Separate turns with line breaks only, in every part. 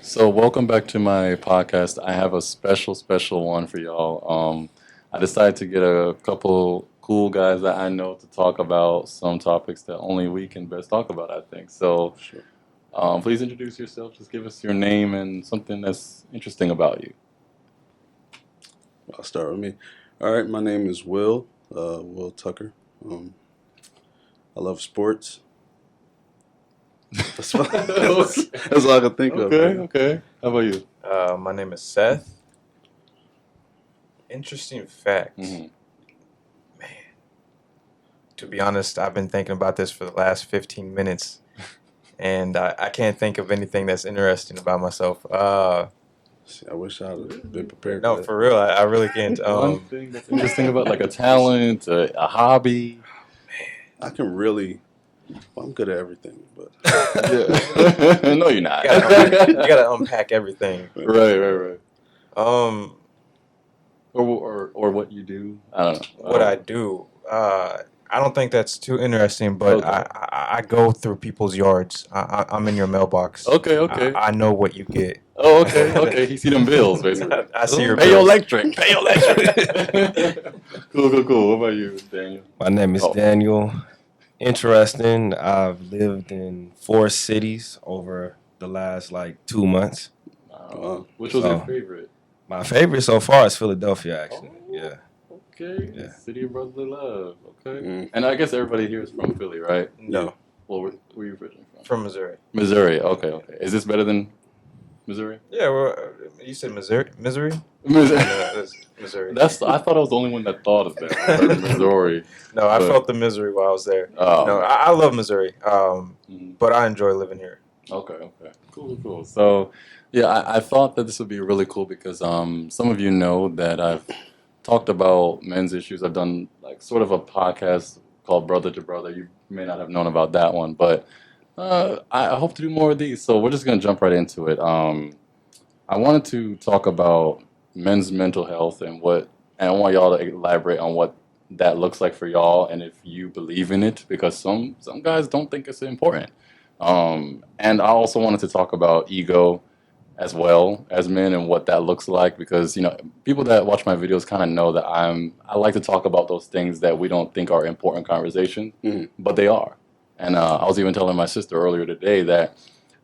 So welcome back to my podcast. I have a special one for y'all. I decided to get a couple cool guys that I know to talk about some topics that only we can best talk about, I think. So
Sure.
please introduce yourself. Just give us your name and something that's interesting about you.
I'll start with me. All right, my name is Will Tucker. Um, I love sports. That's, that's all I can think of.
Okay,
Man.
okay. How about you?
My name is Seth. Interesting fact.
hmm
Man, to be honest, I've been thinking about this for the last 15 minutes, and I can't think of anything that's interesting about myself.
See, I wish I had been prepared
No,
for that.
for real, I really can't.
One thing that's interesting about like a talent, a hobby.
I can really. Well, I'm good at everything, but
Yeah. No, you're not.
You gotta unpack everything.
Right.
Um,
Or what you do. I don't know.
what I do, I don't think that's too interesting, but
Okay.
I go through people's yards. I'm in your mailbox.
Okay.
I know what you get.
Oh, okay. He see them bills, basically.
I see your
Pay your
bills.
electric. Pay your electric. Cool. What about you, Daniel?
My name is
Oh.
Daniel. Interesting. I've lived in 4 cities over the last 2 months.
Which was your
So-
favorite?
My favorite so far is Philadelphia, actually.
Oh.
Yeah.
Okay.
Yeah.
City of Brotherly Love. Okay.
Mm.
And I guess everybody here is from Philly, right?
no.
Well, where you originally from?
From Missouri.
Missouri. Okay. Is this better than Missouri?
Yeah, well, you said Missouri? Missouri?
Missouri.
That's Missouri.
I thought I was the only one that thought of that. I heard Missouri.
No, I
but-
felt the misery while I was there.
Oh.
No, I love Missouri,
Mhm.
but I enjoy living here.
Okay. Cool. So, yeah, I thought that this would be really cool because some of you know that I've talked about men's issues. I've done like sort of a podcast called Brother to Brother. You may not have known about that one, but I hope to do more of these. So we're just gonna jump right into it. I wanted to talk about men's mental health and I want y'all to elaborate on what that looks like for y'all and if you believe in it because some guys don't think it's important. And I also wanted to talk about ego as well as men and what that looks like because people that watch my videos kind of know that I like to talk about those things that we don't think are important conversations,
Mhm.
but they are. And I was even telling my sister earlier today that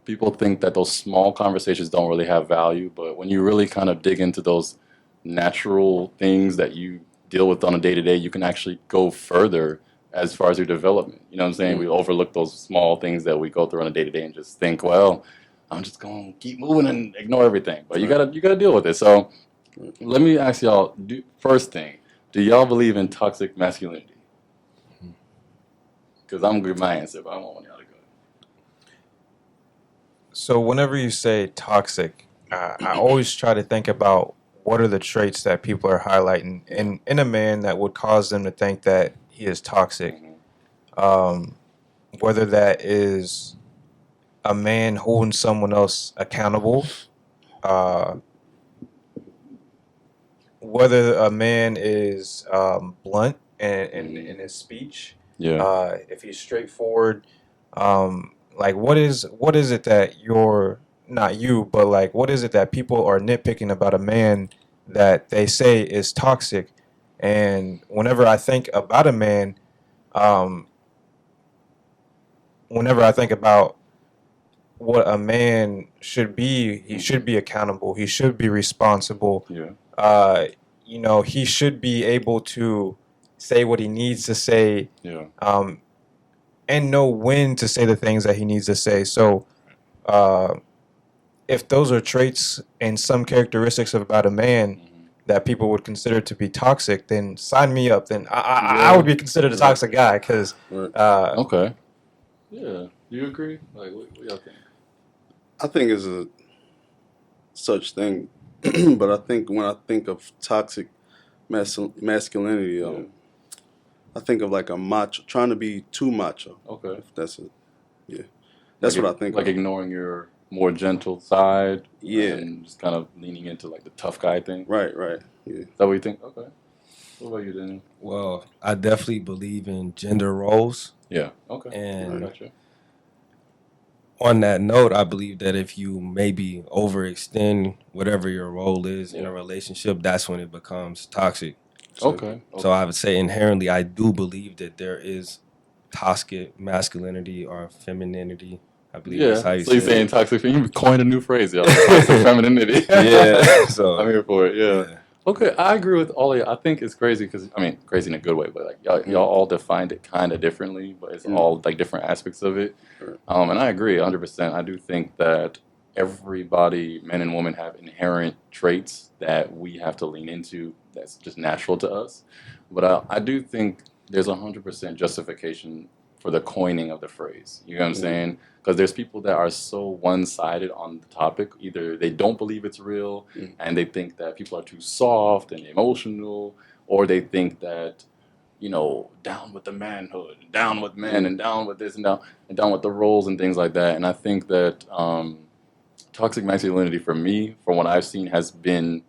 people think that those small conversations don't really have value, but when you really kind of dig into those natural things that you deal with on a day to day, you can actually go further as far as your development. You know what I'm saying? We overlook those small things that we go through on a day to day and just think, well, I'm just going to keep moving and ignore everything. But you gotta deal with it. So let me ask y'all, first thing, do y'all believe in toxic masculinity? Because I'm going to give my answer, but I want one of y'all to go.
So whenever you say toxic, I always try to think about what are the traits that people are highlighting in a man that would cause them to think that he is toxic. Whether that is a man holding someone else accountable, uh, whether a man is blunt in his speech,
Yeah.
if he's straightforward, like what is it that you're not you, but like what is it that people are nitpicking about a man that they say is toxic? And whenever I think about a man, um, whenever I think about what a man should be, he should be accountable. He should be responsible.
Yeah.
He should be able to say what he needs to say,
Yeah.
and know when to say the things that he needs to say. So, if those are traits and some characteristics about a man that people would consider to be toxic, then sign me up. Then I would be considered a toxic guy because,
Right.
Okay. Yeah. Do you agree? Like, what y'all think?
I think it's a such thing, but I think when I think of toxic masculinity,
Yeah.
I think of like a macho, trying to be too macho.
Okay.
If that's it. Yeah. That's what I think
Like
of.
ignoring your more gentle side.
Yeah.
And just kind of leaning into like the tough guy thing.
Right. Yeah.
Is that what you think? Okay. What about you, Daniel?
Well, I definitely believe in gender roles.
Yeah. Okay.
And
Gotcha.
On that note, I believe that if you maybe overextend whatever your role is in
Yeah.
a relationship, that's when it becomes toxic.
Okay.
So I would say inherently, I do believe that there is toxic masculinity or femininity. I believe that's
Yeah.
how you
So you're
say
saying
it.
toxic? You coined a new phrase, yo. Toxic femininity.
Yeah.
I'm
So
here for it. Yeah.
yeah.
Okay, I agree with all of you. I think it's crazy because I mean, crazy in a good way, but like y'all all defined it kind of differently, but it's all like different aspects of it.
Right.
And I agree 100%. I do think that everybody, men and women, have inherent traits that we have to lean into. That's just natural to us. But I do think there's 100% justification for the coining of the phrase. You know what I'm saying? Because there's people that are so one-sided on the topic. Either they don't believe it's real, and they think that people are too soft and emotional, or they think that down with the manhood, down with men, and down with this and down with the roles and things like that. And I think that toxic masculinity, for me, from what I've seen, has been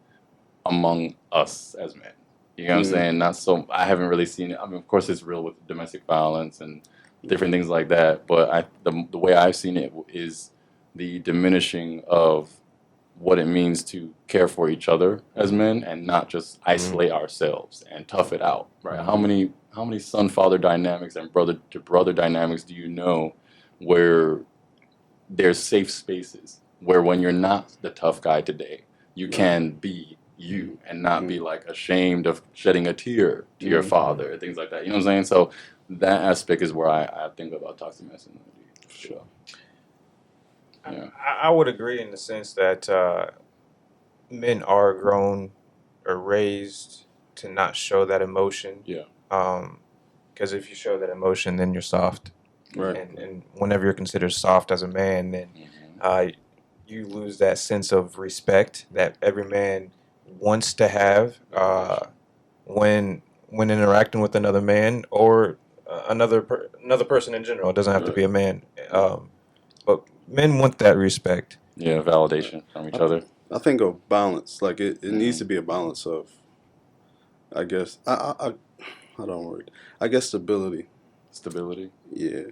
among us as men. You know what I'm saying? Not so. I haven't really seen it. I mean, of course, it's real with domestic violence and different things like that. But the way I've seen it is the diminishing of what it means to care for each other as men and not just isolate ourselves and tough it out. Right? How many son father dynamics and brother to brother dynamics do you know where there's safe spaces where when you're not the tough guy today, you can be you and not be like ashamed of shedding a tear to your father, things like that. You know what I'm saying? So that aspect is where I think about toxic masculinity. For sure. Yeah.
I would agree in the sense that men are grown or raised to not show that emotion.
Yeah.
Because if you show that emotion, then you're soft.
Right.
And whenever you're considered soft as a man, then you lose that sense of respect that every man wants to have when interacting with another man or another person in general. It doesn't have to be a man, but men want that respect.
Yeah, validation from each other.
I think of balance. Like it needs to be a balance of, I guess, I don't worry. I guess stability.
Stability.
Yeah.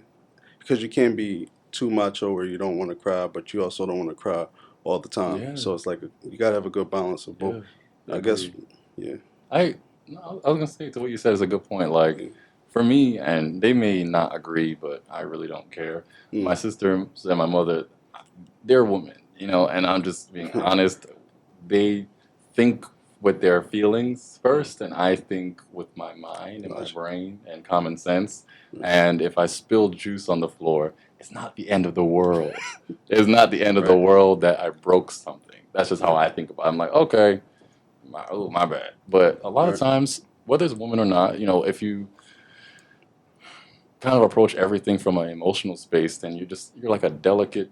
Because you can't be too macho where you don't want to cry, but you also don't want to cry all the time.
Yeah.
So it's like you got to have a good balance of both.
Yeah.
I guess,
Agreed.
yeah.
No, I was gonna say to what you said is a good point. Like for me, and they may not agree, but I really don't care. My sister and my mother, they're women, and I'm just being honest. They think with their feelings first, and I think with my mind and my brain and common sense. And if I spill juice on the floor, it's not the end of the world. It's not the end of the world that I broke something. That's just how I think about it. I'm like, okay, my bad. But a lot of times, whether it's a woman or not, if you kind of approach everything from an emotional space, then you're like a delicate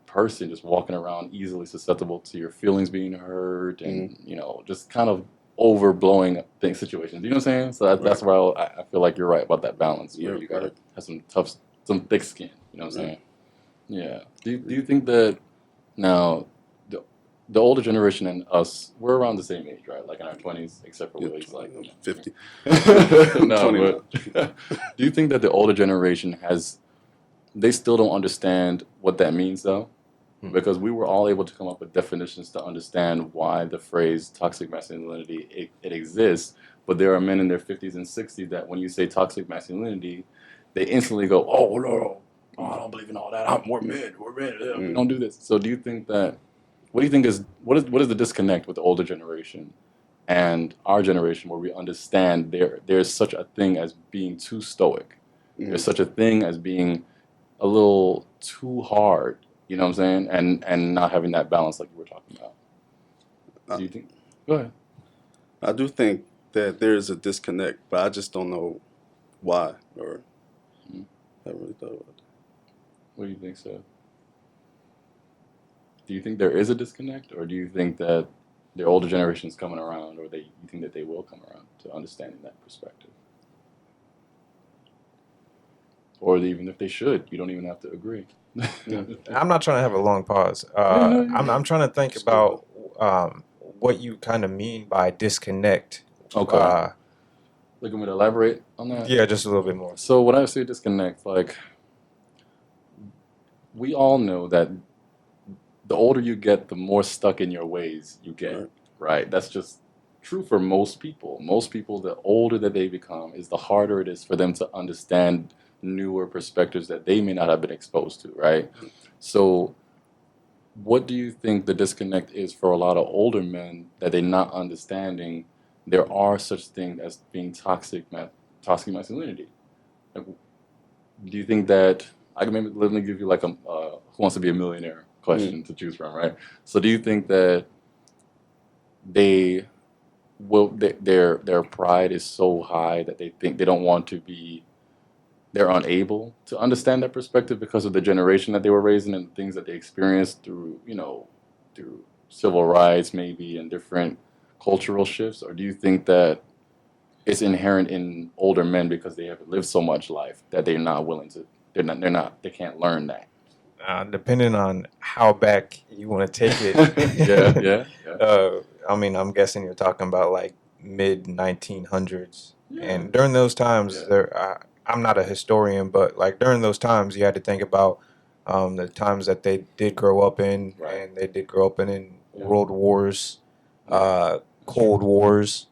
person just walking around easily susceptible to your feelings being hurt and just kind of overblowing situations. You know what I'm saying? So that's where I feel like you're right about that balance where you gotta have some thick skin. You know what I'm saying? Yeah. Do you think that now the older generation and us, we're around the same age, right? Like in our 20s, except for Willie's like
50.
No, but do you think that the older generation they still don't understand what that means though? Because we were all able to come up with definitions to understand why the phrase toxic masculinity it exists, but there are men in their 50s and 60s that when you say toxic masculinity, they instantly go, "Oh no, I don't believe in all that. We're men. We don't do this." So do you think that? What do you think what is the disconnect with the older generation and our generation where we understand there's such a thing as being too stoic? There's such a thing as being a little too hard, you know what I'm saying? And not having that balance like you were talking about. Do you think? Go ahead.
I do think that there is a disconnect, but I just don't know why or I haven't really thought about that.
What do you think, so? Do you think there is a disconnect, or do you think that the older generation's coming around, or you think that they will come around to understanding that perspective? Or even if they should, you don't even have to agree.
I'm not trying to have a long pause. I'm trying to think about what you kind of mean by disconnect.
Okay. Looking me to elaborate on that?
Yeah, just a little bit more.
So when I say disconnect, like we all know that the older you get, the more stuck in your ways you get,
Right.
right? That's just true for most people. Most people, the older that they become, is the harder it is for them to understand newer perspectives that they may not have been exposed to, right? So, what do you think the disconnect is for a lot of older men that they're not understanding there are such things as being toxic masculinity? Like, do you think that I can maybe let me give you like a who wants to be a millionaire question to choose from, right? So do you think that they their pride is so high that they think they don't want to be they're unable to understand that perspective because of the generation that they were raised in and the things that they experienced through through civil rights maybe and different cultural shifts, or do you think that it's inherent in older men because they have lived so much life that they're not willing to they can't learn that?
Depending on how back you want to take
Yeah,
it.
yeah, yeah,
I mean, I'm guessing you're talking about like mid 1900s,
yeah,
and during those times,
yeah.
I'm not a historian, but like during those times, you had to think about the times that they did grow up in,
Right.
and they did grow up in
Yeah.
world wars,
Yeah. That's
cold
true.
wars.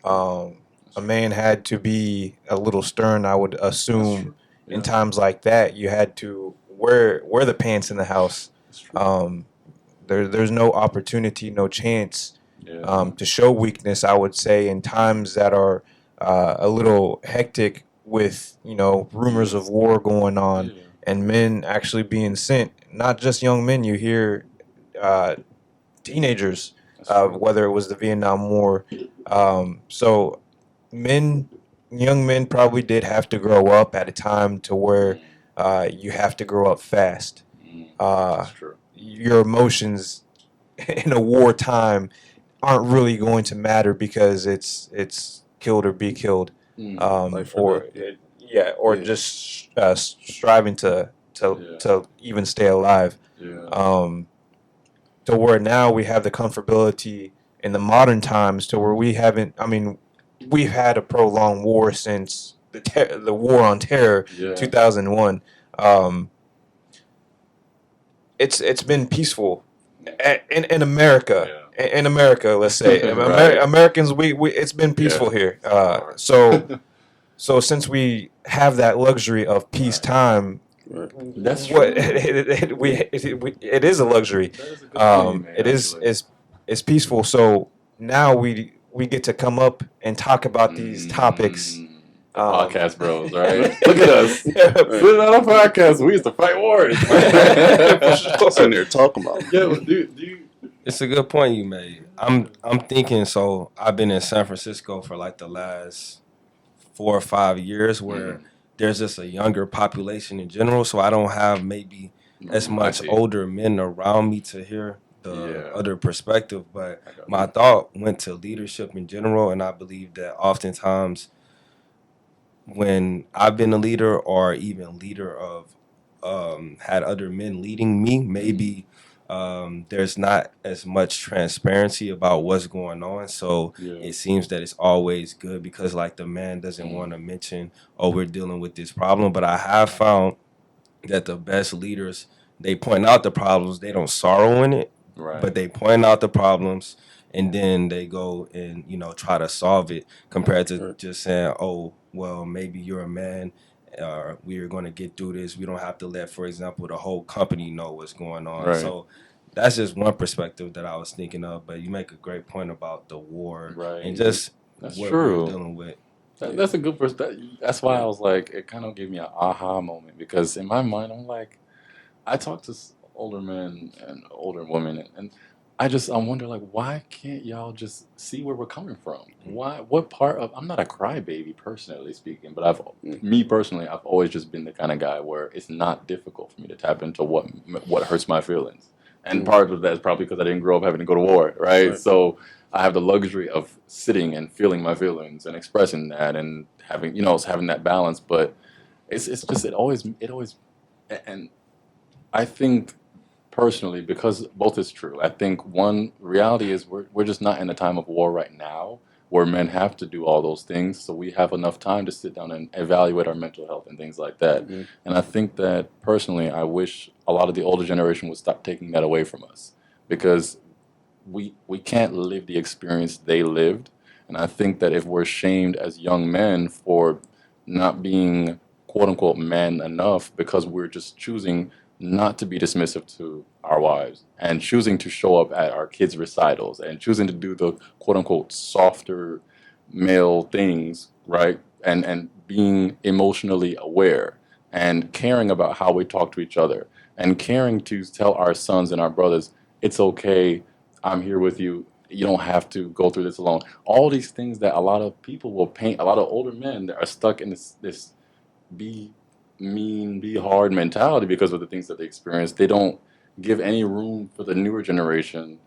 True. That's
A
true.
man had to be a little stern, I would
That's
assume.
true.
In
Yeah,
times like that, you had to wear the pants in the house.
that's true.
Um, there's no opportunity, no chance
Yeah.
to show weakness. I would say in times that are a little hectic with rumors of war going on
Yeah.
and men actually being sent. Not just young men. You hear uh, teenagers,
That's true.
whether it was the Vietnam War. So men, young men probably did have to grow up at a time to where
Mm,
you have to grow up fast.
mm,
Uh,
that's true.
your emotions in a wartime aren't really going to matter because it's killed or be killed,
Mm,
Life or death.
or yeah, or
Yeah.
just striving
yeah.
to even stay alive.
Yeah.
Um, to where now we have the comfortability in the modern times to where we haven't. I mean, we've had a prolonged war since the war on terror,
Yeah.
2001. Um, it's been peaceful in America.
Yeah.
In America, let's say
Right.
Americans, we it's been
Yeah.
peaceful here.
All right.
So since we have that luxury of
Right.
peacetime,
Right.
That's
what
true.
it is a luxury.
That is a good point you made,
It is
actually.
it's peaceful. So now we get to come up and talk about these topics.
Mm, the
Um,
podcast bros, right?
Right.
Look at us.
Right.
Put it on a podcast. We used to fight wars.
For
Sitting
sure.
there talking about.
Yeah, but do you?
It's a good point you made. I'm thinking. So I've been in San Francisco for like the last 4 or 5 years, where
Mm,
there's just a younger population in general. So I don't have maybe as
I
much
see.
older men around me to hear the
Yeah,
other perspective. But
I got
my
you.
thought went to leadership in general, and I believe that oftentimes when I've been a leader or even leader of had other men leading me, maybe there's not as much transparency about what's going on. So
Yeah.
it seems that it's always good because like the man doesn't
Mm,
want to mention, oh, we're dealing with this problem. But I have found that the best leaders, they point out the problems, they don't sorrow in it, but
right.
they point out the problems and then they go and try to solve it, compared to
Right.
just saying, oh well, maybe you're a man, we're going to get through this, we don't have to let, for example, the whole company know what's going on.
Right.
So that's just one perspective that I was thinking of, but you make a great point about the war and
Right.
just
That's
what we're
true.
dealing with.
That's a good perspective. That's why
Yeah.
I was like, it kind of gave me an aha moment because in my mind, I'm like, I talk to older men and older women, and I wonder like, why can't y'all just see where we're coming from? Why? What part of? I'm not a crybaby personally speaking, but
Mm.
me personally, I've always just been the kind of guy where it's not difficult for me to tap into what hurts my feelings, and
Mm.
part of that is probably because I didn't grow up having to go to war, right?
Right.
So I have the luxury of sitting and feeling my feelings and expressing that and having that balance, but it's just it always and I think personally, because both is true. I think one reality is we're just not in a time of war right now, where men have to do all those things. So we have enough time to sit down and evaluate our mental health and things like that.
Mm-hmm.
And I think that personally, I wish a lot of the older generation would stop taking that away from us because we can't live the experience they lived. And I think that if we're shamed as young men for not being quote unquote man enough because we're just choosing not to be dismissive to our wives and choosing to show up at our kids' recitals and choosing to do the quote unquote softer male things, right? And being emotionally aware and caring about how we talk to each other and caring to tell our sons and our brothers, it's okay, I'm here with you. You don't have to go through this alone. All these things that a lot of people will paint, a lot of older men that are stuck in this be mean, be hard mentality because of the things that they experience. They don't give any room for the newer generation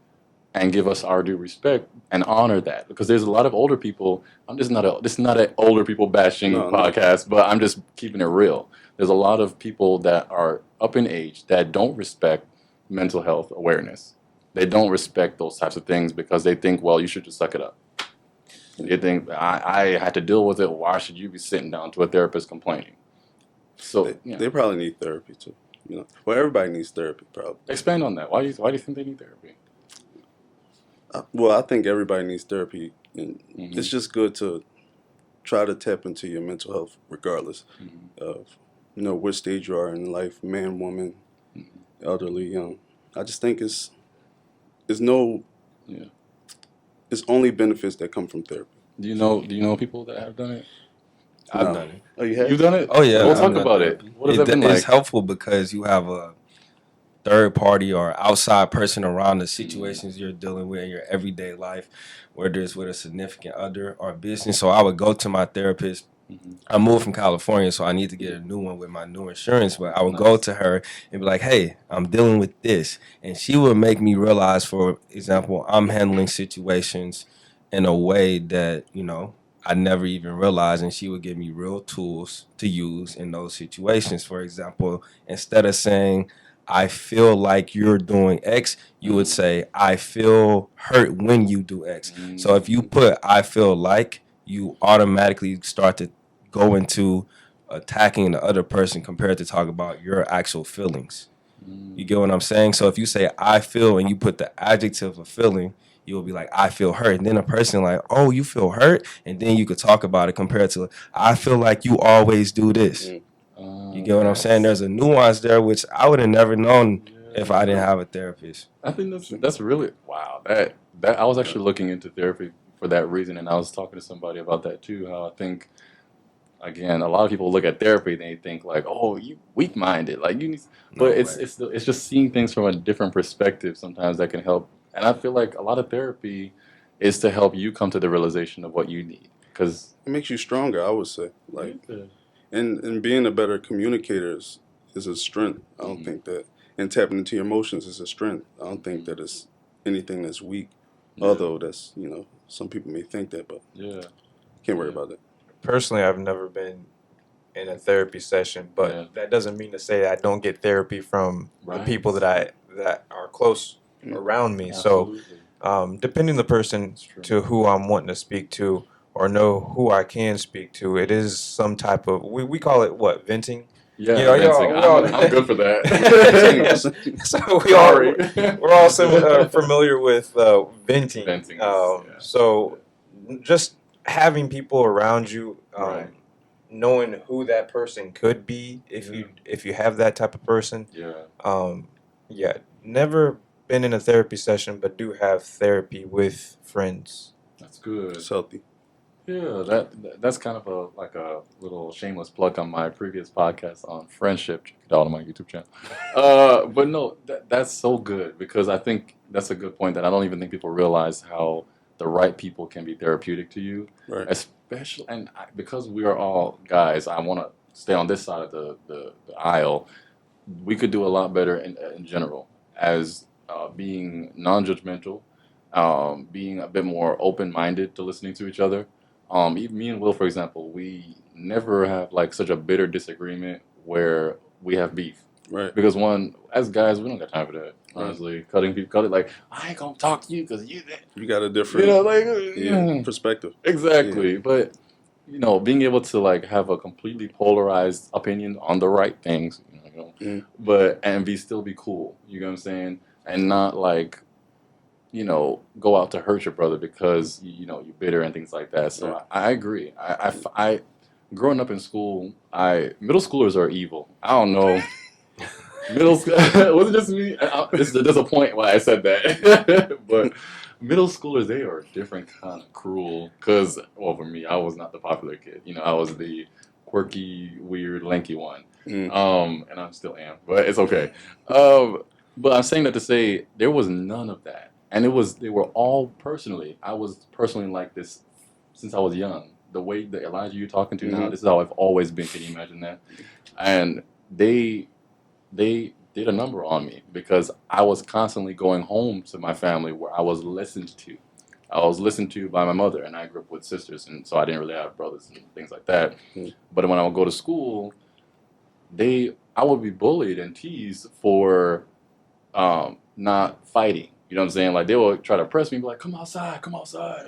and give us our due respect and honor that because there's a lot of older people. This is not an older people bashing
No, no.
podcast, but I'm just keeping it real. There's a lot of people that are up in age that don't respect mental health awareness. They don't respect those types of things because they think, well, you should just suck it up. They think I had to deal with it. Why should you be sitting down to a therapist complaining? So
They probably need therapy too. Well, everybody needs therapy, probably.
expand on that. Why do you think they need therapy?
Well, I think everybody needs therapy, and
Mhm.
it's just good to try to tap into your mental health, regardless of which stage you are in life, man, woman, elderly, young. I just think it's no,
Yeah.
it's only benefits that come from therapy.
Do you know people that have done it?
I've
No.
done it.
Oh, you have?
You've done it?
Oh yeah,
We'll
I've
talk
done
about it.
therapy.
What has that been
It's
like?
helpful because you have a third party or outside person around the situations you're dealing with in your everyday life, whether it's with a significant other or business. So I would go to my therapist. I moved from California, so I need to get a new one with my new insurance. But I would go
Nice.
to her and be like, "Hey, I'm dealing with this," and she would make me realize, for example, I'm handling situations in a way that I never even realized, and she would give me real tools to use in those situations. For example, instead of saying, I feel like you're doing X, you would say, I feel hurt when you do X. So if you put I feel like, you automatically start to go into attacking the other person compared to talk about your actual feelings. You get what I'm saying? So if you say I feel and you put the adjective of feeling, you'll be like, I feel hurt. And then a person like, oh, you feel hurt? And then you could talk about it compared to, I feel like you always do this. You get what I'm saying? There's a nuance there, which I would have never known if I didn't have a therapist.
I think that's really wow. That I was actually looking into therapy for that reason, and I was talking to somebody about that too. How I think again, a lot of people look at therapy and they think like, oh, you weak minded, like you need. But
No
it's
way.
it's just seeing things from a different perspective sometimes that can help. And I feel like a lot of therapy is to help you come to the realization of what you need. Because
It makes you stronger, I would say. And being a better communicator is a strength. I don't think that, and tapping into your emotions is a strength. I don't think that it's anything that's weak. Although that's some people may think that, but can't worry about that.
Personally, I've never been in a therapy session, but that doesn't mean to say I don't get therapy from the people that are close around me.
Absolutely.
So, depending the person to who I'm wanting to speak to or know who I can speak to, it is some type of we call it what, venting.
Yeah,
You know,
venting.
we all-
I'm good for that.
So
Sorry.
we're all familiar with venting.
Venting.
So just having people around you,
Right.
knowing who that person could be, if you have that type of person.
Yeah.
Never been in a therapy session, but do have therapy with friends.
That's good.
It's healthy.
Yeah, that's kind of like a little shameless plug on my previous podcast on friendship. Check it out on my YouTube channel. But no, that's so good because I think that's a good point that I don't even think people realize how the right people can be therapeutic to you,
Right.
especially because we are all guys. I want to stay on this side of the aisle. We could do a lot better in general as being non-judgmental, being a bit more open-minded to listening to each other. Even me and Will, for example, we never have like such a bitter disagreement where we have beef.
Right.
Because one, as guys, we don't got time for that.
Right.
Honestly, cutting people, cutting like I ain't gonna talk to you because you,
You got a
you
different
know, like
perspective.
exactly. But being able to like have a completely polarized opinion on the right things,
Mm.
but and still be cool. You know what I'm saying? And not like go out to hurt your brother because you're bitter and things like that. So
Right.
I agree. I growing up in school, middle schoolers are evil. I don't know. Middle school was it just me? There's a point why I said that, but middle schoolers they are different kind of cruel. Cause well, for me, I was not the popular kid. I was the quirky, weird, lanky one.
Mm.
And I still am, but it's okay. But I'm saying that to say there was none of that, and they were all personally. I was personally like this since I was young. The way that Elijah you're talking to now,
Mhm.
this is how I've always been. Can you imagine that? And they did a number on me because I was constantly going home to my family where I was listened to. I was listened to by my mother, and I grew up with sisters, and so I didn't really have brothers and things like that.
Mm.
But when I would go to school, I would be bullied and teased for not fighting. You know what I'm saying? Like they would try to press me, be like, "Come outside, come outside,"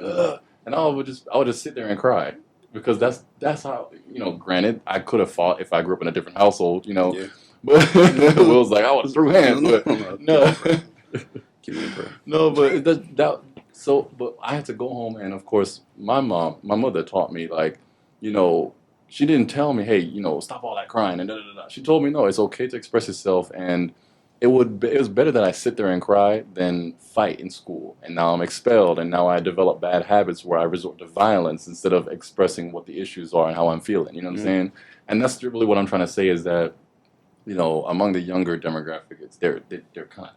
and I would just sit there and cry because that's how. Granted, I could have fought if I grew up in a different household.
Yeah.
But Will's like, I would have threw hands, but no.
Keep me in prayer.
No, but but I had to go home, and of course, my mother taught me like, she didn't tell me, hey, stop all that crying and da da da. She told me, no, it's okay to express yourself, and it was better that I sit there and cry than fight in school. And now I'm expelled, and now I develop bad habits where I resort to violence instead of expressing what the issues are and how I'm feeling. You know what I'm saying? And that's really what I'm trying to say is that, among the younger demographic, they're kind of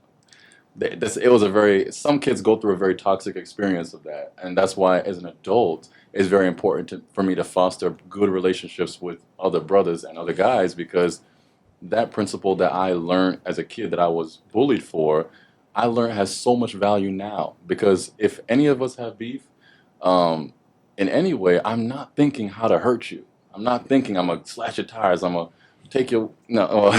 it was some kids go through a very toxic experience of that, and that's why as an adult it's very important for me to foster good relationships with other brothers and other guys because that principle that I learned as a kid that I was bullied for, I learned has so much value now because if any of us have beef, in any way, I'm not thinking how to hurt you. I'm not thinking I'm gonna slash your tires. I'm gonna take your no. Well,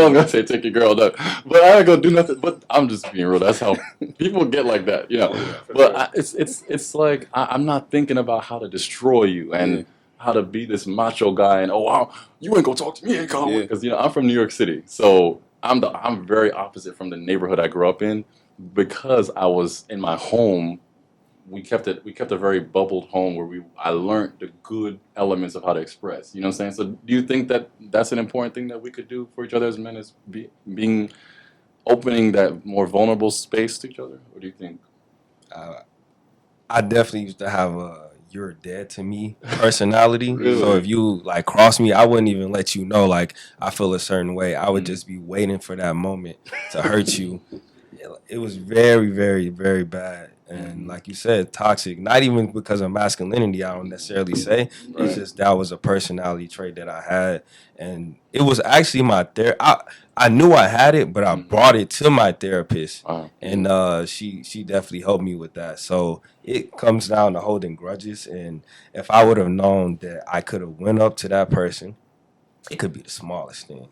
I'm gonna say take your girl, no, but I ain't gonna do nothing. But I'm just being real. That's how people get like that, But it's like I'm not thinking about how to destroy you and how to be this macho guy and wow, you ain't gonna talk to me in college because I'm from New York City, so I'm very opposite from the neighborhood I grew up in because I was in my home. We kept a very bubbled home where I learned the good elements of how to express. You know what I'm saying? So do you think that that's an important thing that we could do for each other as men is being opening that more vulnerable space to each other? Or do you think?
I definitely used to have a "you're dead to me" personality.
Really?
So if you like cross me, I wouldn't even let you know like I feel a certain way. I would
Mhm.
just be waiting for that moment to hurt you. It was very, very, very bad. And like you said, toxic. Not even because of masculinity, I don't necessarily say.
Right.
It's just that was a personality trait that I had. And it was actually my I knew I had it, but I brought it to my therapist.
Wow.
And she definitely helped me with that. So it comes down to holding grudges. And if I would have known that I could have went up to that person, it could be the smallest thing,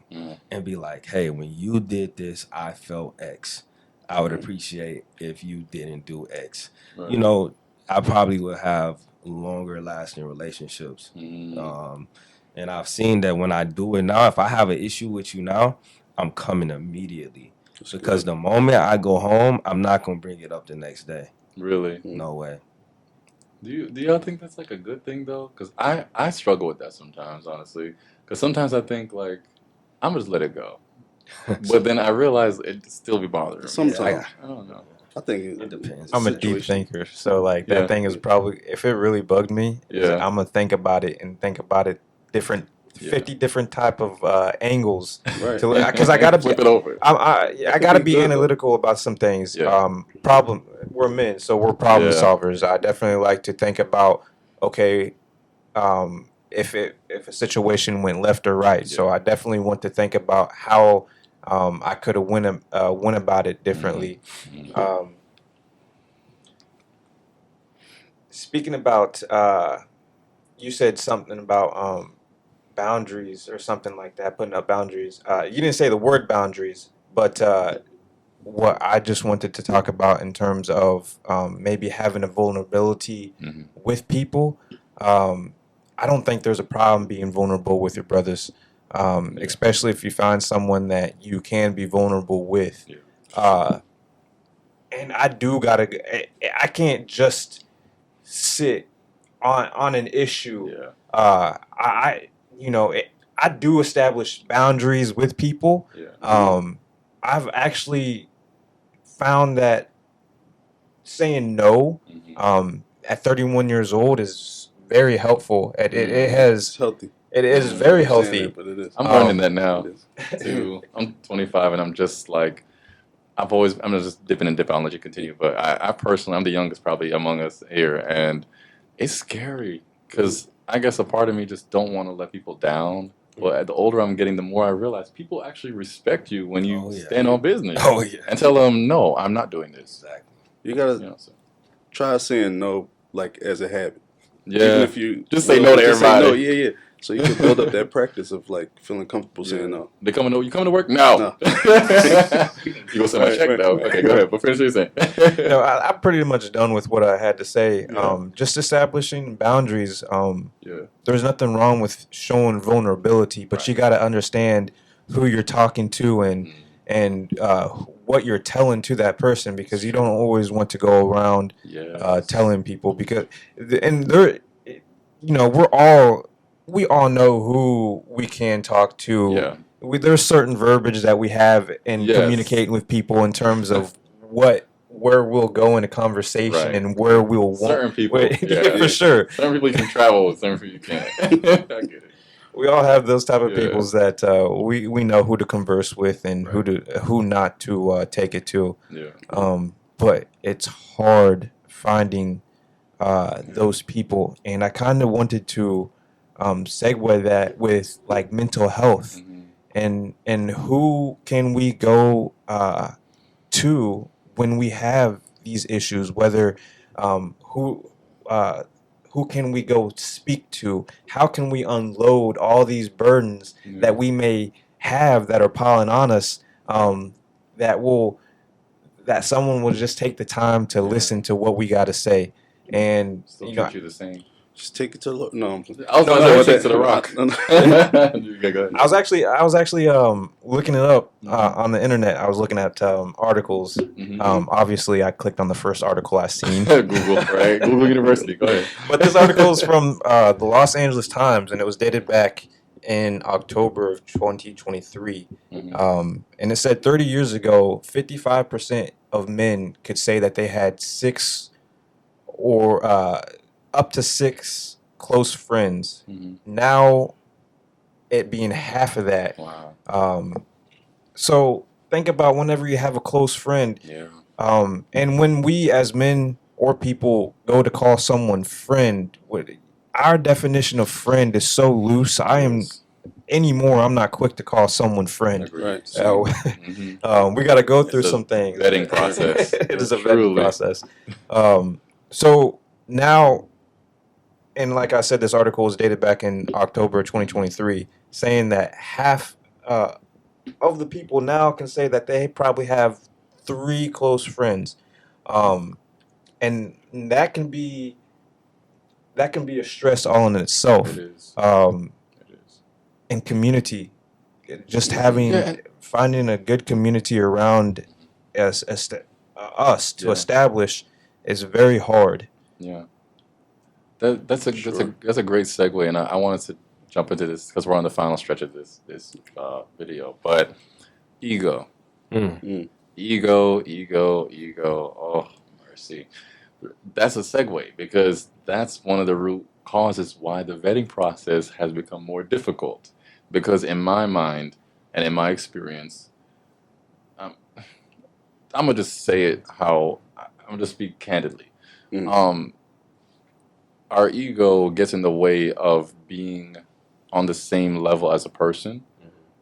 and be like, hey, when you did this, I felt X. I would appreciate if you didn't do X.
Right.
I probably would have longer lasting relationships. And I've seen that when I do it now, if I have an issue with you now, I'm coming immediately. Because the moment I go home, I'm not going to bring it up the next day.
Really?
No way.
Do y'all think that's like a good thing though? Because I struggle with that sometimes, honestly. Because sometimes I think like I'm just let it go, but then I realize it still be bothering me.
Sometimes.
I don't know.
I think
It depends.
I'm a deep
situation.
thinker, so like that thing is probably if it really bugged me, I'm gonna think about it and think about it different, 50 different type of angles,
Right.
because I gotta be,
Flip it over.
I gotta be analytical about some things. We're men, so we're problem solvers. I definitely like to think about okay, if a situation went left or right. So I definitely want to think about how I could have went about it differently. Speaking about, you said something about boundaries or something like that, putting up boundaries. You didn't say the word boundaries, but what I just wanted to talk about in terms of maybe having a vulnerability
Hmm.
with people. Um, I don't think there's a problem being vulnerable with your brothers,
Yeah.
especially if you find someone that you can be vulnerable with.
Yeah.
Uh, and I do gotta. I can't just sit on an issue.
Yeah.
You know, I do establish boundaries with people.
Yeah.
I've actually found that saying no
Hmm.
at 31 years old is very helpful. It
It's
has
healthy.
it is
Mm.
very
You're saying
healthy.
that, but it is.
I'm learning
Um,
that
It
now
is.
too. I'm 25 and I'm just like, I'm just dipping and dipping. I'll let you continue. But I personally, I'm the youngest probably among us here. And it's scary because I guess a part of me just don't want to let people down. But the older I'm getting, the more I realize people actually respect you when you
Oh, yeah.
stand on business
oh yeah.
and tell them, no, I'm not doing this.
Exactly.
You gotta
You know, so,
try saying no, like as a habit. Even
yeah.
if you
Just say no to
just say no,
everybody.
yeah. So you can build up that practice of like feeling comfortable saying no.
They coming to, you coming to work? No.
No.
You gonna send my
Right,
check
right,
though.
right.
Okay, go ahead. But finish what you're saying.
No, I'm pretty much done with what I had to say.
Yeah.
Just establishing boundaries.
Yeah.
There's nothing wrong with showing vulnerability, but you
Right.
got to understand who you're talking to
Mm.
and what you're telling to that person, because you don't always want to go around
Yes.
telling people, because and there, you know, we all know who we can talk to.
Yeah.
There's certain verbiage that we have in
Yes.
communicating with people in terms of where we'll go in a conversation
Right.
and where we'll want.
Certain people.
Yeah,
Yeah.
for sure.
Certain people you can travel with. Certain people you can't. I get it.
We all have those type of
Yeah.
peoples that we know who to converse with and
Right.
who not to take it to.
Yeah.
But it's hard finding those people, and I kind of wanted to segue that with like mental health
Hmm.
and who can we go to when we have these issues, whether uh, who can we go speak to, how can we unload all these burdens
Yeah.
that we may have that are piling on us, that will that someone will just take the time to
Yeah.
listen to what we got to say. And
Still
you know,
treat you the same.
Just take it to the no.
I was
No,
gonna
no,
say
it's-
take it to the rock.
No, no.
Yeah, go ahead.
I was actually looking it up
Mhm.
on the internet. I was looking at articles.
Mhm.
Obviously, I clicked on the first article I seen.
Google, right? Google University. Go ahead.
But this article is from the Los Angeles Times, and it was dated back in October of 2023.
Mhm.
And it said 30 years ago, 55% of men could say that they had six or up to six close friends.
Mhm.
Now, it being half of that.
Wow.
So think about whenever you have a close friend,
Yeah.
and when we as men or people go to call someone friend, our definition of friend is so loose.
Yes.
I'm not quick to call someone friend.
Agreed.
Right.
So
Mhm.
we got to go through
It's a
some things.
vetting process.
It is a vetting
Truly.
process. So now, and like I said, this article was dated back in October 2023, saying that half of the people now can say that they probably have three close friends, and that can be a stress all in itself.
It is.
Um,
It is.
and community, just
Yeah.
finding a good community around us to
Yeah.
establish is very hard.
Yeah. That's a
Sure.
that's a great segue, and I wanted to jump into this because we're on the final stretch of this video. But ego, ego. Oh, mercy. That's a segue because that's one of the root causes why the vetting process has become more difficult. Because in my mind and in my experience, um, I'm gonna just say it how I'm gonna just speak candidly.
Mm.
Our ego gets in the way of being on the same level as a person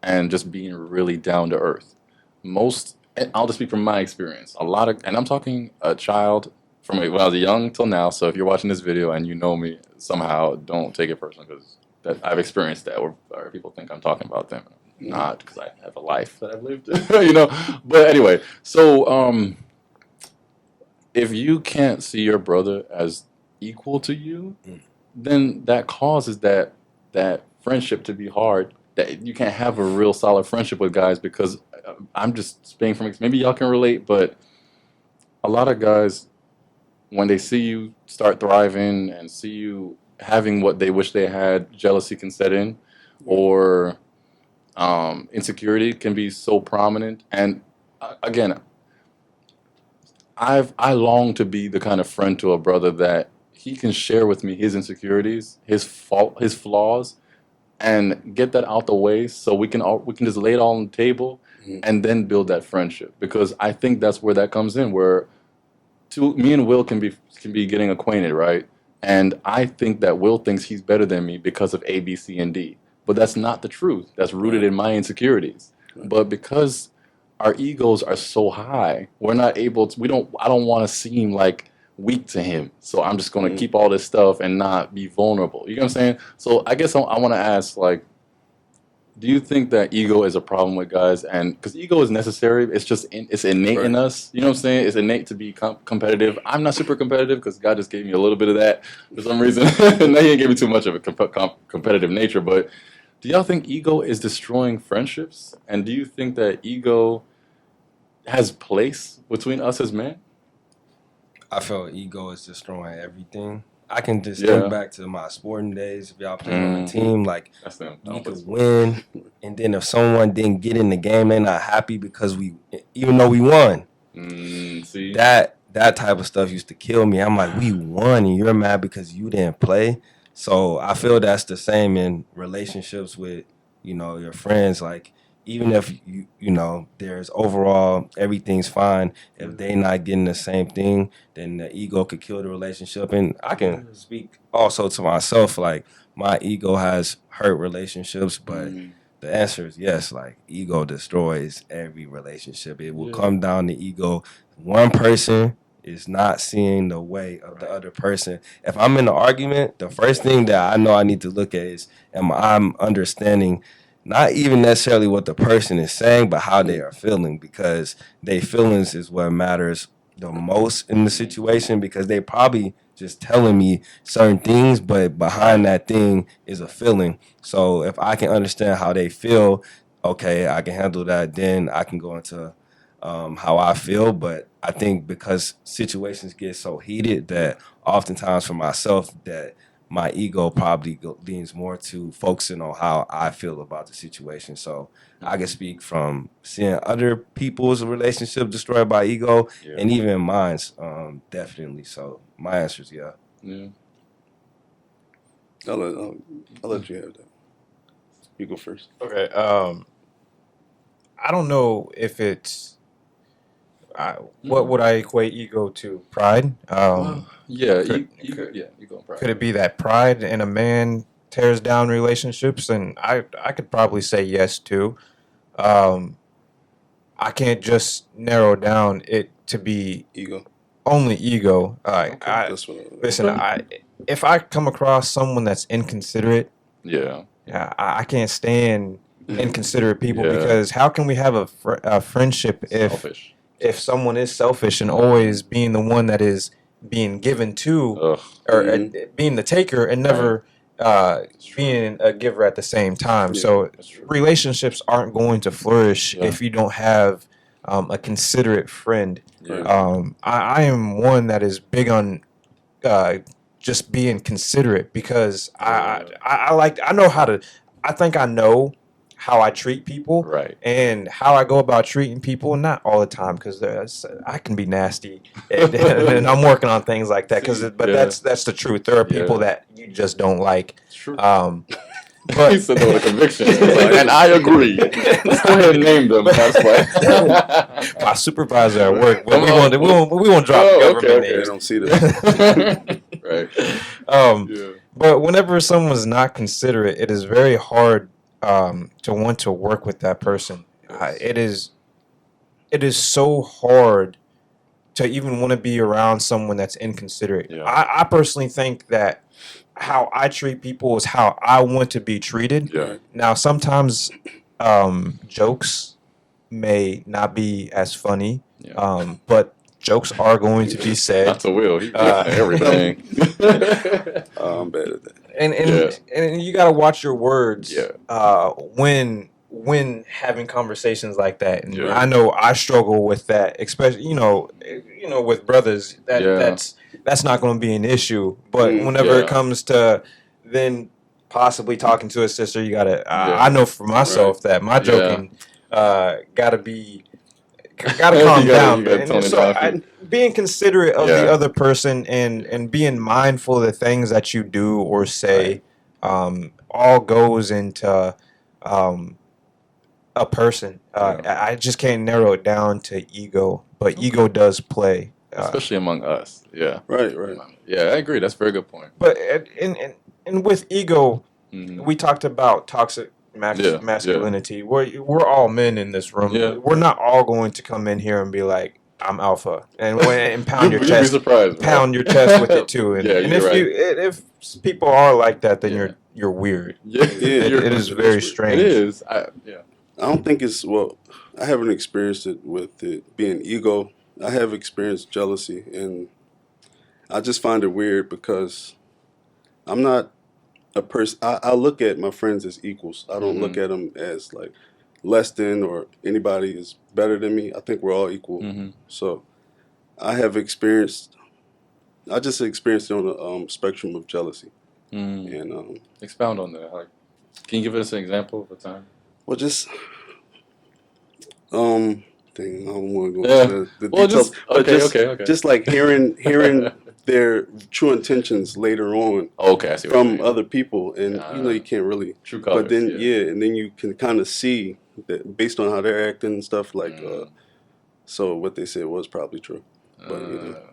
and just being really down to earth. And I'll just speak from my experience. And I'm talking a child from when I was young till now. So if you're watching this video and you know me somehow, don't take it personal because that I've experienced that, or people think I'm talking about them. Not because I have a life that I've lived, But anyway, so if you can't see your brother as equal to you, then that causes that friendship to be hard. That you can't have a real solid friendship with guys because I'm just speaking from maybe y'all can relate, but a lot of guys when they see you start thriving and see you having what they wish they had, jealousy can set in, or insecurity can be so prominent. And again, I long to be the kind of friend to a brother that he can share with me his insecurities, his flaws, and get that out the way so we can just lay it all on the table and then build that friendship. Because I think that's where that comes in, where me and Will can be getting acquainted, right? And I think that Will thinks he's better than me because of A, B, C, and D. But that's not the truth. That's rooted in my insecurities. But because our egos are so high, we're not able to. I don't want to seem like weak to him. So I'm just going to keep all this stuff and not be vulnerable. You know what I'm saying? So I guess I want to ask, like, do you think that ego is a problem with guys? And because ego is necessary, it's just it's innate in us. You know what I'm saying? It's innate to be competitive. I'm not super competitive because God just gave me a little bit of that for some reason. Now He didn't give me too much of a competitive nature. But do y'all think ego is destroying friendships? And do you think that ego has place between us as men?
I feel ego is destroying everything. I can just
Yeah.
think back to my sporting days. If y'all played on a team, like
That's them.
you could win, and then if someone didn't get in the game, they're not happy because even though we won.
See
That type of stuff used to kill me. I'm like, we won, and you're mad because you didn't play. So I feel that's the same in relationships with your friends. Like even if there's overall everything's fine, if they not getting the same thing, then the ego could kill the relationship. And I can speak also to myself, like my ego has hurt relationships, but the answer is yes. Like ego destroys every relationship. It will come down to ego. One person is not seeing the way of the other person. If I'm in an argument, the first thing that I know I need to look at is am I understanding not even necessarily what the person is saying, but how they are feeling, because their feelings is what matters the most in the situation, because they probably just telling me certain things, but behind that thing is a feeling. So if I can understand how they feel, okay, I can handle that. Then I can go into how I feel. But I think because situations get so heated that oftentimes for myself that my ego probably leans more to focusing on how I feel about the situation. So I can speak from seeing other people's relationship destroyed by ego, and even mine's, definitely. So my answer is yeah.
Yeah.
I'll let you have that. You go first.
Okay. I don't know if it's what would I equate ego to? Pride.
Yeah,
Could-
you go pride.
Could it be that pride in a man tears down relationships? And I could probably say yes too. I can't just narrow down it to be
Ego.
only ego.
Okay, that's what
Listen, if I come across someone that's inconsiderate,
Yeah.
I can't stand inconsiderate people,
Yeah.
because how can we have a friendship
Selfish.
if someone is selfish and always being the one that is being given to,
Ugh.
or being the taker and never being a giver at the same time?
Yeah,
So
that's true.
relationships aren't going to flourish if you don't have a considerate friend.
Yeah.
I am one that is big on just being considerate, because I know how to. I think I know how I treat people,
Right.
and how I go about treating people. Not all the time, because I can be nasty, and I'm working on things like that. That's the truth. There are people that you just don't like.
It's true.
But
He said that with a conviction. And I agree. Let's go ahead and name them. That's why.
my supervisor at work.
Come
We
on.
won't drop government
they
names.
don't see this.
Right. Yeah.
But whenever someone's not considerate, it is very hard to want to work with that person. It is so hard to even want to be around someone that's inconsiderate.
Yeah.
I personally think that how I treat people is how I want to be treated.
Yeah.
Now, sometimes jokes may not be as funny,
Yeah.
but jokes are going to be said.
Not to Will. He's
Uh,
everything.
I'm bad at that.
and
Yeah.
and you got to watch your words
Yeah.
when having conversations like that. And
Yeah.
I know I struggle with that, especially with brothers.
Yeah.
That's not going to be an issue. But whenever it
Yeah.
comes to then possibly talking to a sister, you gotta.
Yeah.
I know for myself that my joking gotta calm down.
You gotta tone it
So
down.
being considerate of the
Yeah.
other person and being mindful of the things that you do or say, all goes into a person. I just can't narrow it down to ego, but ego does play.
Especially among us. Yeah.
Right.
Yeah, I agree. That's a very good point.
But and with ego,
Mhm.
we talked about toxic
Yeah.
masculinity. We're all men in this room.
Yeah.
We're not all going to come in here and be like, I'm alpha, and pound your
You'd
chest,
be surprised, bro.
pound your chest with it too. And,
Yeah,
and
you're
if people are like that, then
Yeah.
you're weird.
Yeah.
It is very strange.
It is. Yeah.
I don't think it's I haven't experienced it with it being ego. I have experienced jealousy, and I just find it weird because I'm not a person. I look at my friends as equals. I don't look at them as like less than or anybody is better than me. I think we're all equal. So I just experienced it on the spectrum of jealousy. And
Expound on that. Like, can you give us an example of a time?
well, just I don't want to go
Yeah.
into the
Well,
details,
just
but
okay.
just like hearing their true intentions later on
Okay, I see what you're
from
saying.
other people, and you can't really.
True colors.
But then and then you can kind of see that based on how they're acting and stuff. Like, so what they said was probably true. But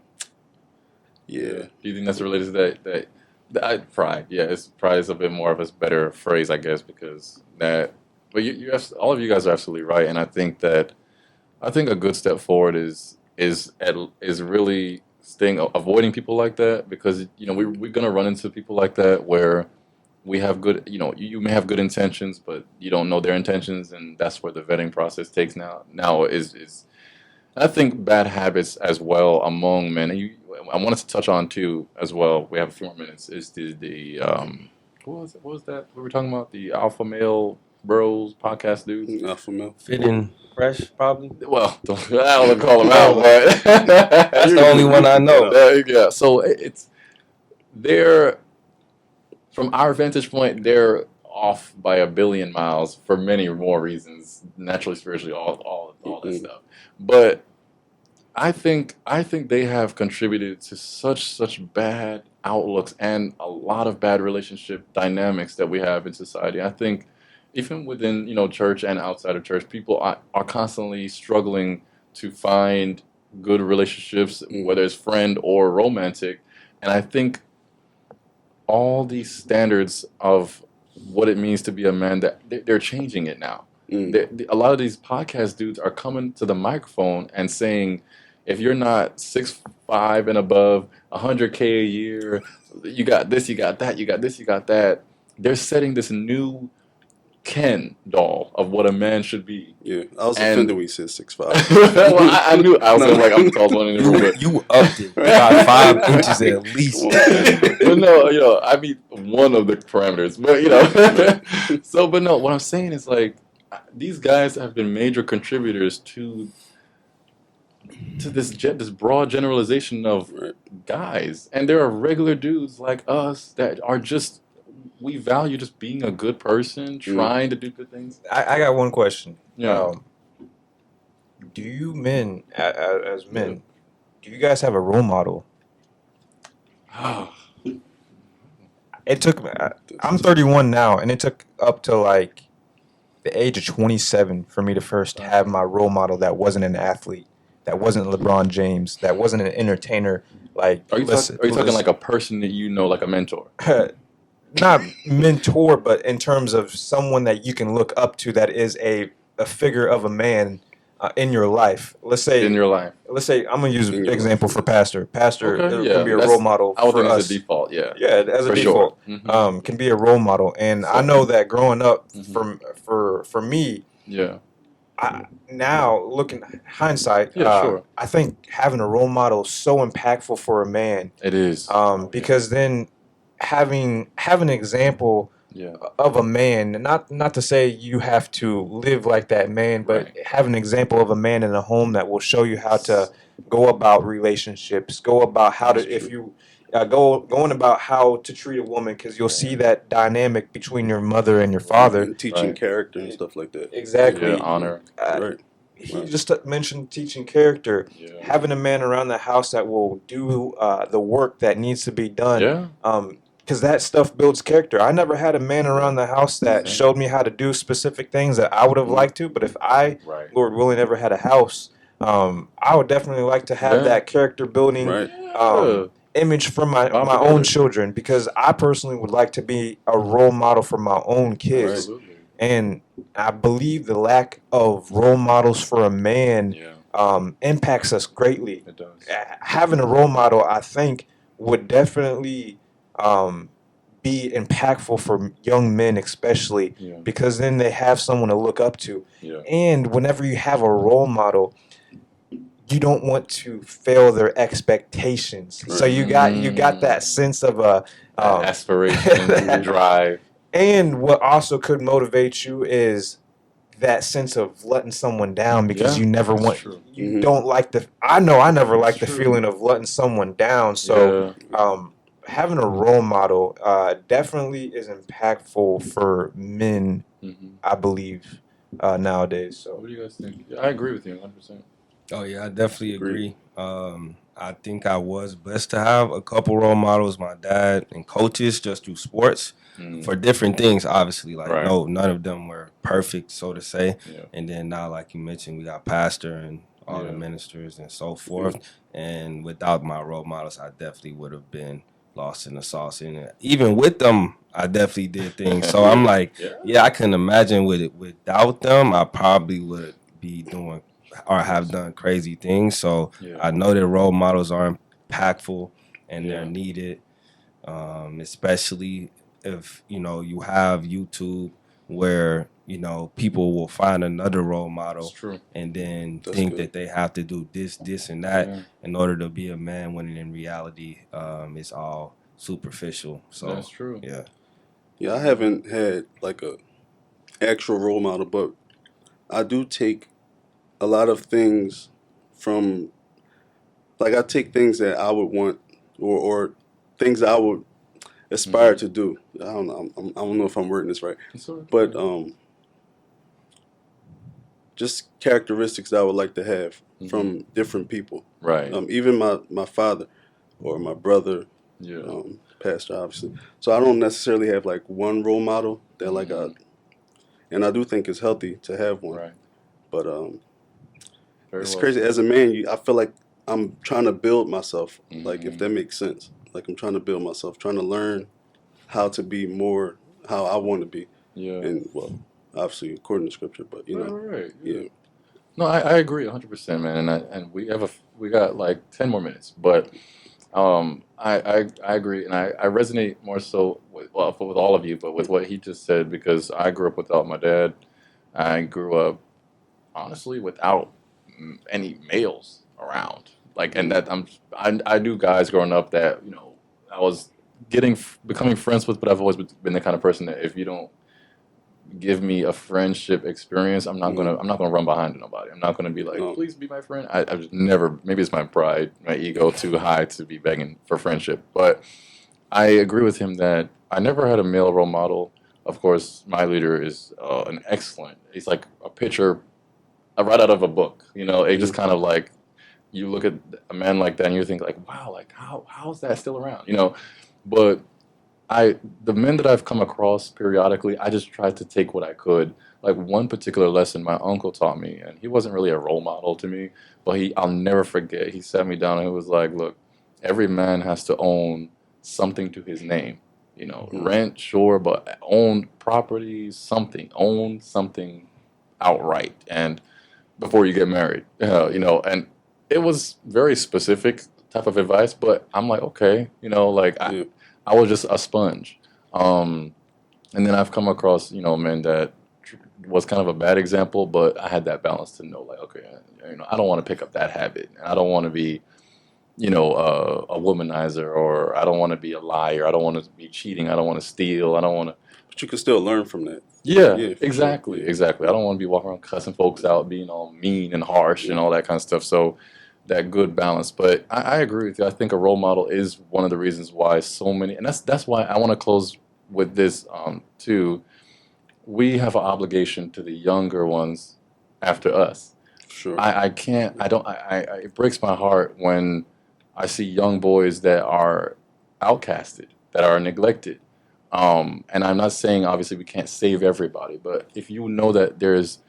yeah.
Do you think that's related to that pride? Yeah, pride is a bit more of a better phrase, I guess, because that. But all of you guys are absolutely right, and I think a good step forward is really avoiding people like that, because we're gonna run into people like that where we have good you may have good intentions, but you don't know their intentions, and that's where the vetting process takes now is I think bad habits as well among men. And I wanted to touch on too as well. We have a few more minutes. Is the what was that we were talking about, the alpha male bros podcast dudes?
Alpha male.
Fit in fresh, probably.
Well, I don't want to call them out, but
That's the only one I know.
Yeah, so they're, from our vantage point, they're off by a billion miles for many more reasons, naturally, spiritually, all that stuff. But I think they have contributed to such bad outlooks and a lot of bad relationship dynamics that we have in society. I think even within church and outside of church, people are constantly struggling to find good relationships, whether it's friend or romantic. And I think all these standards of what it means to be a man, that they're changing it now. A lot of these podcast dudes are coming to the microphone and saying, if you're not 6'5" and above, 100K a year, you got this, you got that, you got this, you got that. They're setting this new Ken doll of what a man should be.
Yeah, I was offended when you said 6'5".
Well, I knew I was like, I'm the tallest one in the room. But
You upped it by 5 inches at least.
But no, I mean one of the parameters. But but no, what I'm saying is, like, these guys have been major contributors to this broad generalization of guys, and there are regular dudes like us that are just, we value just being a good person, trying to do good things.
I got one question.
Yeah.
Do you men, as men, do you guys have a role model? It took, I'm 31 now, and it took up to like the age of 27 for me to first have my role model that wasn't an athlete, that wasn't LeBron James, that wasn't an entertainer. Like,
Are you talking like a person that like a mentor?
Not mentor, but in terms of someone that you can look up to, that is a figure of a man in your life.
In your life.
Let's say I'm gonna use
In
an
your
example
life,
for pastor. Pastor
Okay,
can
yeah.
be a
That's
role model
I would
for
think it's
us.
a default, yeah.
Yeah, as a
For sure.
default,
Mm-hmm.
can be a role model. And I
So
know that growing up,
mhm.
for me,
Yeah.
now looking hindsight,
Yeah, sure.
I think having a role model is so impactful for a man,
It is. Oh, yeah.
because then having an example
Yeah.
of a man, not to say you have to live like that man, but
Right.
have an example of a man in a home that will show you how to go about relationships, go about how to
That's
if
true.
you going about how to treat a woman, because you'll see that dynamic between your mother and your father.
and teaching
Right.
character and stuff like that.
Yeah,
Exactly.
honor.
Right.
He
Right.
just mentioned teaching character,
Yeah.
having a man around the house that will do the work that needs to be done.
Yeah.
Because that stuff builds character. I never had a man around the house that
Same.
showed me how to do specific things that I would have liked to. But if I,
Right.
Lord willing, ever had a house, I would definitely like to have
Yeah.
that character building
Right.
Yeah.
image for my
Bob
own
together.
children, because I personally would like to be a role model for my own kids.
Absolutely.
And I believe the lack of role models for a man
Yeah.
impacts us greatly.
It does.
Having a role model, I think, would definitely be impactful for young men, especially
Yeah.
because then they have someone to look up to.
Yeah.
And whenever you have a role model, you don't want to fail their expectations. So
Right.
you got that sense of a
That aspiration, drive.
and what also could motivate you is that sense of letting someone down, because
Yeah,
you never
that's
want
true.
you
Mhm.
don't like the I know I never
That's
liked the
true.
feeling of letting someone down. So
Yeah.
having a role model definitely is impactful for men,
Mm-hmm.
I believe, nowadays. So
What do you guys think? Yeah, I agree with you 100%.
Oh yeah, I definitely
Agreed.
agree. I think I was blessed to have a couple role models, my dad and coaches, just through sports for different things. Obviously, like
Right.
no, none of them were perfect, so to say.
Yeah.
And then now, like you mentioned, we got pastor and all the
Yeah.
ministers and so forth. And without my role models, I definitely would have been lost in the sauce. And even with them, I definitely did things. So I'm like, yeah, I couldn't imagine with it without them. I probably would be doing or have done crazy things. So
Yeah.
I know that role models are impactful and
Yeah.
they're needed, especially if you have YouTube where people will find another role model
That's true.
and then
That's
think
good.
that they have to do this, and that
Yeah.
in order to be a man, when in reality, it's all superficial. So
That's true.
yeah.
Yeah, I haven't had like a actual role model, but I do take a lot of things from like I take things that I would want or things that I would aspire to do. I don't know. I don't know if I'm wording this right,
It's all right.
but just characteristics that I would like to have from different people.
Right.
Even my father or my brother,
Yeah.
pastor, obviously. So I don't necessarily have like one role model that like and I do think it's healthy to have one.
Right.
But
Very
it's
well
crazy.
said.
As a man, I feel like I'm trying to build myself. Like if that makes sense. Like I'm trying to build myself, trying to learn how to be more how I want to be.
Yeah.
And well, obviously according to scripture, but you know,
Right.
yeah.
No, I agree 100%, man. And we got like 10 more minutes, but I agree, and I resonate more so with all of you, but with what he just said, because I grew up without my dad. I grew up honestly without any males around. Like, and that I knew guys growing up that I was becoming friends with, but I've always been the kind of person that if you don't give me a friendship experience, I'm not gonna run behind nobody. I'm not gonna be like,
No.
please be my friend. I just never. Maybe it's my pride, my ego too high to be begging for friendship. But I agree with him that I never had a male role model. Of course, my leader is an excellent. He's like a picture right out of a book. It just kind of like you look at a man like that and you think like, wow, like how's that still around? But the men that I've come across periodically, I just tried to take what I could. Like one particular lesson my uncle taught me, and he wasn't really a role model to me, but I'll never forget. He sat me down and he was like, "Look, every man has to own something to his name. Rent, sure, but own property, own something outright." And before you get married. And it was very specific type of advice, but I'm like, okay, like
Yeah.
I was just a sponge. Um, and then I've come across, men that was kind of a bad example, but I had that balance to know, like, okay, I don't want to pick up that habit, and I don't want to be, a womanizer, or I don't want to be a liar. I don't want to be cheating. I don't want to steal. I don't want to.
But you can still learn from that.
Yeah,
Yeah, for
exactly,
sure. Yeah.
exactly. I don't want to be walking around cussing folks out, being all mean and harsh and all that kind of stuff. So that good balance. But I agree with you. I think a role model is one of the reasons why so many, and that's why I want to close with this too. We have an obligation to the younger ones after us.
Sure.
I can't. I don't. It breaks my heart when I see young boys that are outcasted, that are neglected. And I'm not saying obviously we can't save everybody, but if you know that there's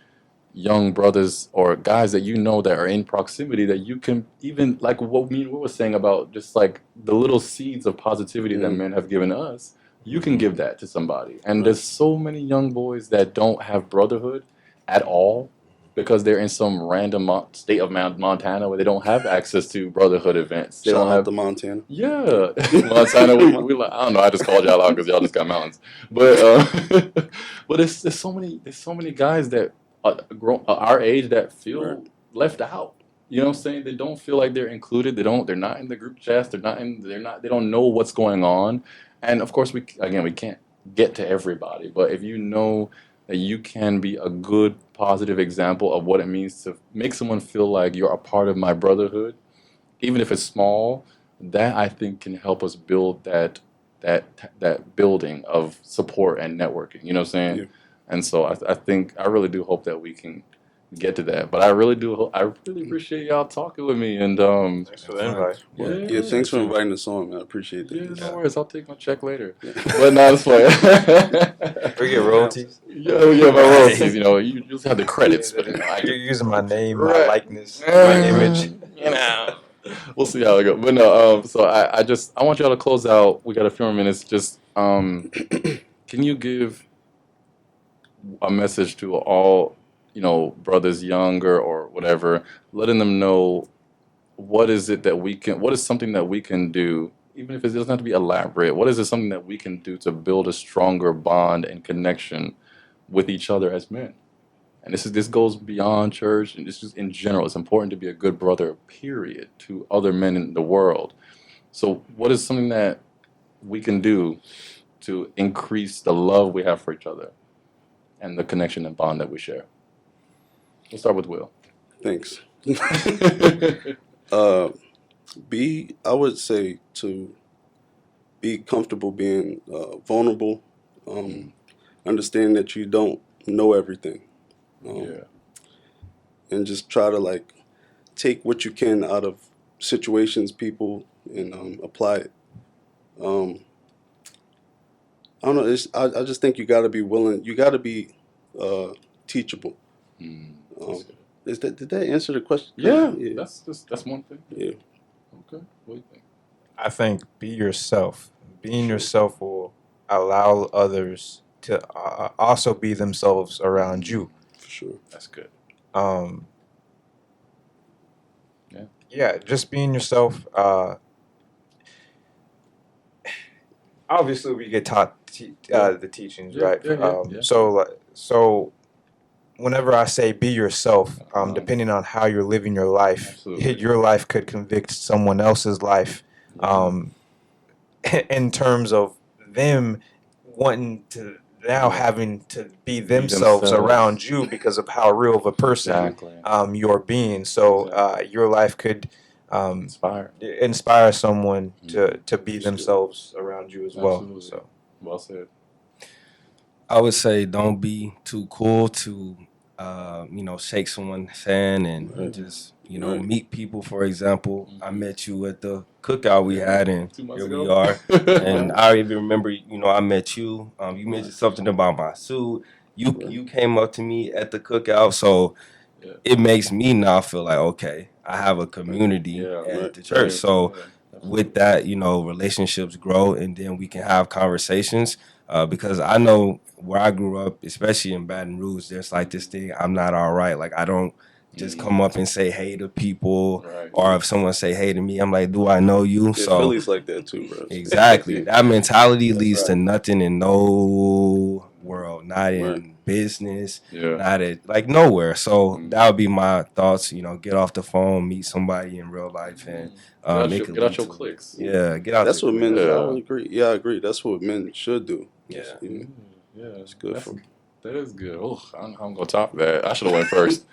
young brothers or guys that that are in proximity, that you can, even like what me and Will was saying about just like the little seeds of positivity that men have given us, you can give that to somebody. And there's so many young boys that don't have brotherhood at all because they're in some random state of Montana where they don't have access to brotherhood events. They
Shout
don't
out
have.
to Montana.
Yeah, Montana. We like, I don't know. I just called y'all out because y'all just got mountains. But but there's so many guys that our age that feel
Right.
left out. You know what I'm saying? They don't feel like they're included. They're not in the group chats. They don't know what's going on. And of course, we can't get to everybody. But if you know that you can be a good, positive example of what it means to make someone feel like you're a part of my brotherhood, even if it's small, that I think can help us build that building of support and networking. You know what I'm saying?
Yeah.
And so I think I really do hope that we can get to that. But I really do. I really appreciate y'all talking with me. And
Thanks for the invite.
Yeah, thanks for inviting us on, man. I appreciate that.
Yeah, no worries. I'll take my check later.
Yeah.
But no, it's fine.
We get royalties.
Yeah, my royalties. You just have the credits, but I
You're
get
using my name, my
Right.
likeness, my image.
We'll see how it goes. But no, so I want y'all to close out. We got a few more minutes. Just can you give a message to all, brothers younger or whatever, letting them know what is something that we can do, even if it doesn't have to be elaborate. What is it something that we can do to build a stronger bond and connection with each other as men? And this goes beyond church, and this is in general. It's important to be a good brother, period, to other men in the world. So, what is something that we can do to increase the love we have for each other and the connection and bond that we share? We'll start with Will.
Thanks. I would say to be comfortable being vulnerable, understand that you don't know everything,
Yeah.
and just try to like take what you can out of situations, people, and apply it. I don't know. I just think you got to be willing. You got to be teachable. Did that answer the question?
Yeah. That's one thing.
Yeah.
Okay. What do you think?
I think be yourself. Being yourself will allow others to also be themselves around you.
For sure.
That's good.
Yeah, just being yourself. Obviously, we get taught the teachings,
Yeah,
right?
yeah.
So whenever I say be yourself,
Uh-huh.
depending on how you're living your life,
Absolutely.
your life could convict someone else's life, in terms of them wanting to now having to be themselves around you because of how real of a person
Exactly.
you're being. So your life could inspire someone to be themselves around you as well.
Absolutely.
So
Well said.
I would say don't be too cool to, shake someone's hand and just,
Right.
meet people. For example, I met you at the cookout we had, and
2 months
here
ago.
we are. And I even remember, I met you. You mentioned something about my suit. You came up to me at the cookout, so
Yeah.
it makes me now feel like, okay, I have a community
Yeah,
at
right,
the church.
right.
So
Yeah,
with that, relationships grow, and then we can have conversations. Because I know where I grew up, especially in Baton Rouge, there's like this thing, I'm not all right. Like I don't just come up and say hey to people,
Right.
or if someone say hey to me, I'm like, do I know you?
Yeah,
So
Philly's like that too, bro.
exactly, that mentality leads to
right.
nothing in no world, not in
Right.
business,
Yeah.
not at like nowhere. So
Mhm.
that would be my thoughts. You know, get off the phone, meet somebody in real life, and it could
Get out
lead
your
to
clicks.
yeah, get out.
That's
the
what men.
cliques.
I
Yeah.
would agree. Yeah, I agree. That's what men should do.
Yeah.
You know,
Yeah,
it's good
that's,
for.
that is good. Oh, I'm gonna top that. I should have went first.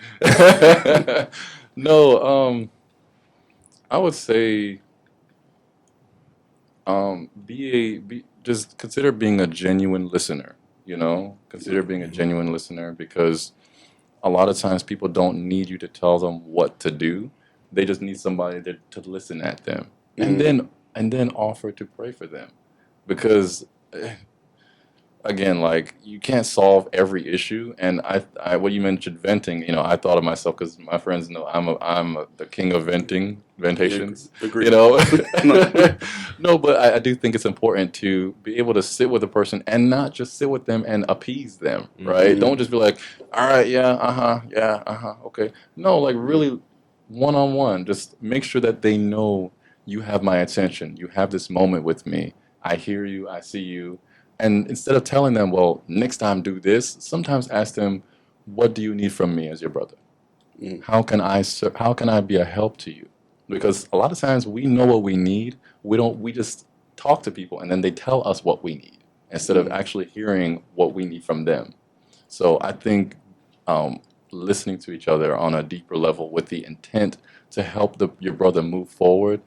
No, I would say, just consider being a genuine listener. You know, consider being a genuine listener, because a lot of times people don't need you to tell them what to do. They just need somebody to listen at them, and
Mhm.
then offer to pray for them, because again, like, you can't solve every issue. And what you mentioned, venting, I thought of myself, because my friends know the king of ventations,
Agree.
you know.
No.
No, but I do think it's important to be able to sit with a person and not just sit with them and appease them, right?
Mhm.
Don't just be like, all right, yeah, okay. No, like, really, one-on-one, just make sure that they know you have my attention. You have this moment with me. I hear you, I see you. And instead of telling them, well, next time do this, sometimes ask them, what do you need from me as your brother?
Mhm.
How can I be a help to you? Because a lot of times we know what we need. We just talk to people and then they tell us what we need instead of
Mhm.
actually hearing what we need from them. So I think, listening to each other on a deeper level with the intent to help your brother move forward,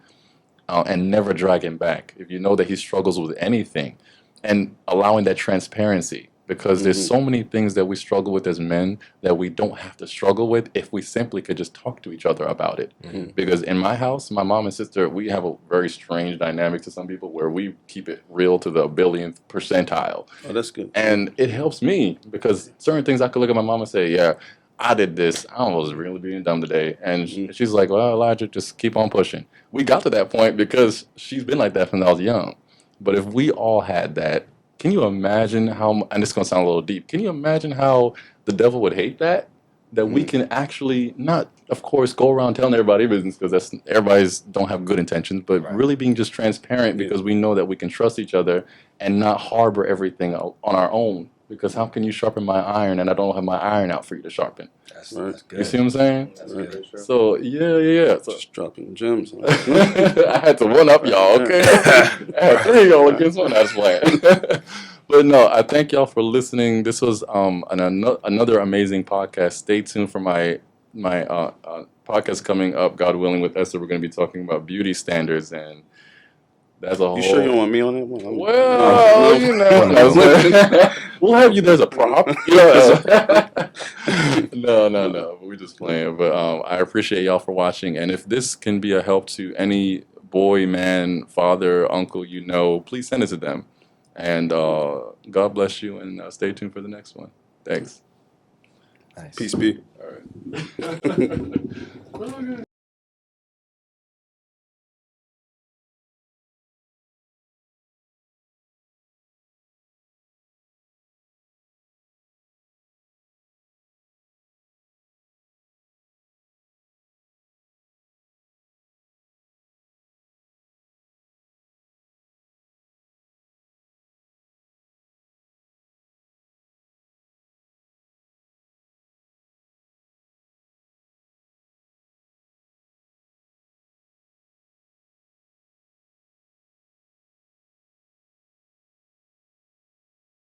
and never drag him back. If you know that he struggles with anything, and allowing that transparency, because there's
Mhm.
so many things that we struggle with as men that we don't have to struggle with if we simply could just talk to each other about it.
Mhm.
Because in my house, my mom and sister, we have a very strange dynamic to some people where we keep it real to the billionth percentile.
Oh, that's good.
And it helps me, because certain things I could look at my mom and say, yeah, I did this. I was really being dumb today. And
Mhm.
she's like, well, Elijah, just keep on pushing. We got to that point because she's been like that from I was young. But if we all had that, can you imagine how, and it's going to sound a little deep, can you imagine how the devil would hate that? That we
Mhm.
can actually not, of course, go around telling everybody business, because everybody's don't have good intentions, but
Right.
really being just transparent,
Yeah.
because we know that we can trust each other and not harbor everything on our own. Because how can you sharpen my iron and I don't have my iron out for you to sharpen?
That's
Right.
that's
You
good.
see what I'm saying?
That's
Right.
good.
So yeah. So
Just dropping gems.
I had to one up y'all, okay? I had three of y'all against one. I was playing. But no, I thank y'all for listening. This was another amazing podcast. Stay tuned for my podcast coming up, God willing, with Esther. We're going to be talking about beauty standards, and that's a
You sure you don't
whole.
want me on that one?
Well,
No.
that's we'll have you there as a prop. No. We're just playing. But I appreciate y'all for watching. And if this can be a help to any boy, man, father, uncle please send it to them. And God bless you. And stay tuned for the next one. Thanks.
Nice.
Peace be.
All right.